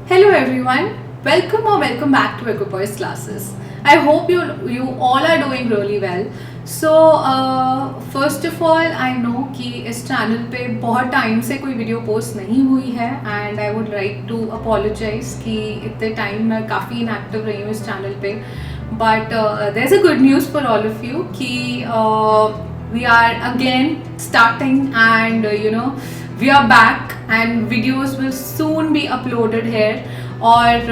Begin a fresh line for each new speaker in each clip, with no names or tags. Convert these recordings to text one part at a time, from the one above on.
Hello everyone, welcome back to Equipoise classes. I hope you all are doing really well. So first of all I know कि इस channel पे बहुत time से कोई video post नहीं हुई है and I would like to apologise कि इतने टाइम मैं काफ़ी इनएक्टिव रही हूँ इस चैनल पे but there is a good news for all of you कि we are again starting and we are back and videos will soon be uploaded here और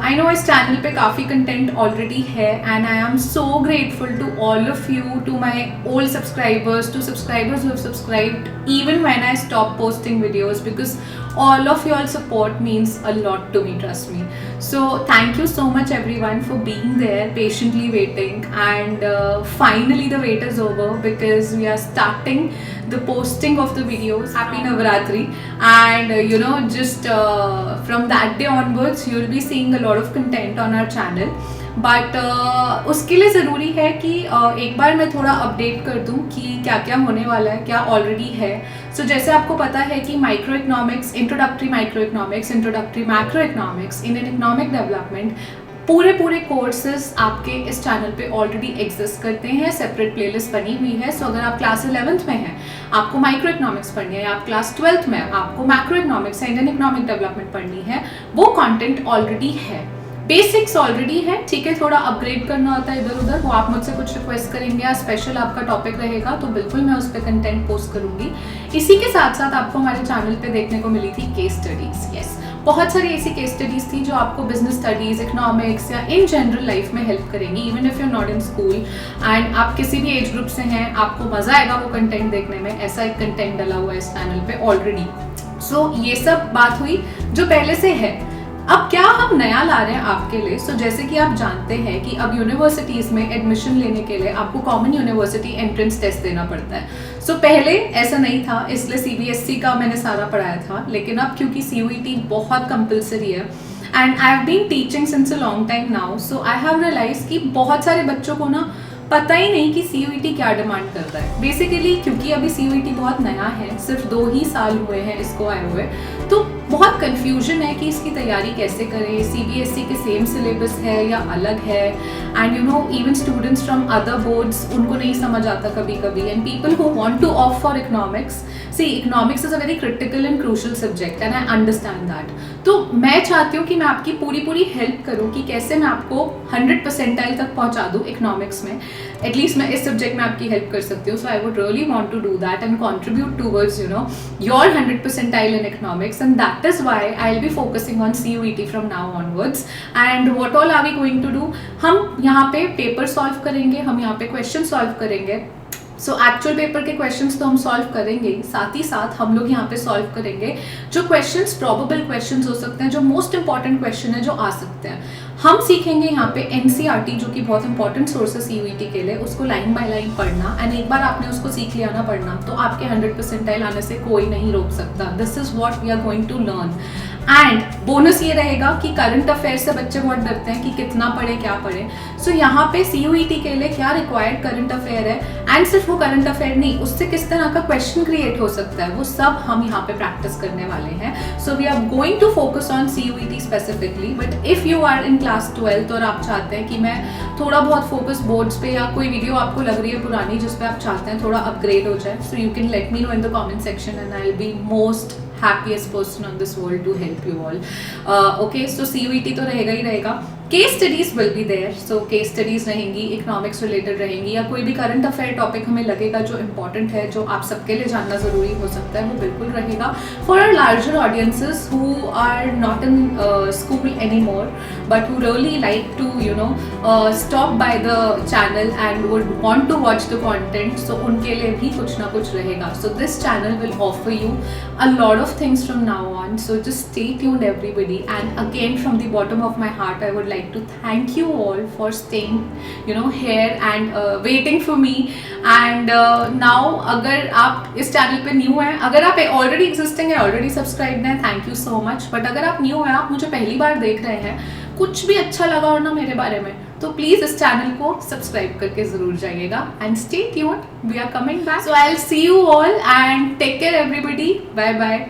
आई नो इस चैनल पे काफ़ी कंटेंट ऑलरेडी है and I am so grateful to all of you, to my old subscribers, to subscribers who have subscribed even when I stop posting videos because all of your support means a lot to me, trust me. So thank you so much everyone for being there, patiently waiting and finally the wait is over because we are starting the posting of the videos. Happy Navratri and just from that day onwards you will be seeing a lot of content on our channel. But उसके लिए ज़रूरी है कि एक बार मैं थोड़ा update कर दूं कि क्या क्या होने वाला है, क्या ऑलरेडी है. सो जैसे आपको पता है कि micro economics, introductory micro economics, introductory macro economics, Indian economic development, पूरे कोर्सेज आपके इस चैनल पे ऑलरेडी एग्जिस्ट करते हैं. सेपरेट प्लेलिस्ट बनी हुई है. सो अगर आप क्लास 11th में हैं, आपको माइक्रो इकोनॉमिक्स पढ़नी है, या आप क्लास 12th में आपको मैक्रो इकोनॉमिक्स या इंडियन इकोनॉमिक डेवलपमेंट पढ़नी है, वो कंटेंट ऑलरेडी है. बेसिक्स ऑलरेडी है, ठीक है. थोड़ा अपग्रेड करना होता है इधर उधर, वो आप मुझसे कुछ रिक्वेस्ट करेंगे या स्पेशल आपका टॉपिक रहेगा तो बिल्कुल मैं उस पर कंटेंट पोस्ट करूंगी. इसी के साथ साथ आपको हमारे चैनल पे देखने को मिली थी केस स्टडीज. यस, बहुत सारी ऐसी केस स्टडीज थी जो आपको बिजनेस स्टडीज, इकोनॉमिक्स या इन जनरल लाइफ में हेल्प करेंगी. Even if you not in school and आप किसी भी एज ग्रुप से हैं, आपको मजा आएगा वो कंटेंट देखने में. ऐसा एक कंटेंट डला हुआ है इस चैनल पे ऑलरेडी. सो ये सब बात हुई जो पहले से है. अब क्या हम नया ला रहे हैं आपके लिए. सो जैसे कि आप जानते हैं कि अब यूनिवर्सिटीज़ में एडमिशन लेने के लिए आपको कॉमन यूनिवर्सिटी एंट्रेंस टेस्ट देना पड़ता है. सो पहले ऐसा नहीं था, इसलिए सीबीएसई का मैंने सारा पढ़ाया था. लेकिन अब क्योंकि सीयूईटी बहुत कंपलसरी है and I have been teaching since a long time now, so I have realise कि बहुत सारे बच्चों को ना पता ही नहीं कि सीयूईटी क्या डिमांड करता है. बेसिकली क्योंकि अभी सीयूईटी बहुत नया है, सिर्फ 2 ही साल हुए हैं इसको आए हुए, तो बहुत कन्फ्यूजन है कि इसकी तैयारी कैसे करें. सीबीएसई के सेम सिलेबस है या अलग है and even students from other boards, उनको नहीं समझ आता कभी कभी. And people who want to opt for economics, see economics is a very critical and crucial subject and I understand that. तो मैं चाहती हूँ कि मैं आपकी पूरी हेल्प करूँ कि कैसे मैं आपको 100 परसेंटाइल तक पहुँचा दूँ इकोनॉमिक्स में. एटलीस्ट मैं इस सब्जेक्ट में आपकी हेल्प कर सकती हूँ. So I would really want to do that and contribute towards your 100 percentile in economics and that is why I will be focusing on CUET from now onwards. And what all are we going to do, हम यहाँ पे paper solve करेंगे, हम यहाँ पे question solve करेंगे. So actual paper के questions तो हम सॉल्व करेंगे, साथ ही साथ हम लोग यहाँ पे सॉल्व करेंगे जो क्वेश्चंस प्रोबेबल क्वेश्चंस हो सकते हैं, जो मोस्ट इंपॉर्टेंट क्वेश्चन है जो आ सकते हैं. हम सीखेंगे यहाँ पे एनसीईआरटी जो कि बहुत इंपॉर्टेंट सोर्स है सीयूईटी के लिए, उसको लाइन बाय लाइन पढ़ना. एंड एक बार आपने उसको सीख लिया ना पढ़ना, तो आपके 100 परसेंटाइल आने से कोई नहीं रोक सकता. This is what we are going to learn. And bonus ये रहेगा कि करंट अफेयर से बच्चे बहुत डरते हैं कि कितना पढ़े क्या पढ़े. सो यहाँ पे सीयूईटी के लिए क्या रिक्वायर्ड करंट अफेयर है, एंड सिर्फ वो करंट अफेयर नहीं, उससे किस तरह का क्वेश्चन क्रिएट हो सकता है, वो सब हम यहाँ पे प्रैक्टिस करने वाले हैं. So we are going to focus on CUET specifically. But if you are in class 12th और आप चाहते हैं कि मैं थोड़ा बहुत फोकस बोर्ड्स पे, या कोई वीडियो आपको लग रही है पुरानी जिस पे आप चाहते हैं थोड़ा अपग्रेड हो जाए, so you can let me know in the comment section and I will be most happiest person on this world to help you all. Okay, so CUET तो रहेगा ही रहेगा. Case studies will be there. So case studies रहेंगी, economics related रहेंगी, या कोई भी current affair topic हमें लगेगा जो इंपॉर्टेंट है, जो आप सबके लिए जानना ज़रूरी हो सकता है, वो बिल्कुल रहेगा. For our larger audiences who are not in school any more but who really like to stop by the channel and would want to watch the content, so उनके लिए भी कुछ ना कुछ रहेगा. So this channel will offer you a lot of things from now on, so just stay tuned everybody. And again from the bottom of my heart I would like to thank you all for staying here and waiting for me. And now अगर आप इस channel पे new हैं, अगर आप already existing है, already subscribed हैं, thank you so much. But अगर आप न्यू हैं, आप मुझे पहली बार देख रहे हैं, कुछ भी अच्छा लगा और ना मेरे बारे में, तो प्लीज इस चैनल को सब्सक्राइब करके जरूर जाइएगा. And stay tuned, we are coming back. So I will see you all and take care everybody. Bye bye.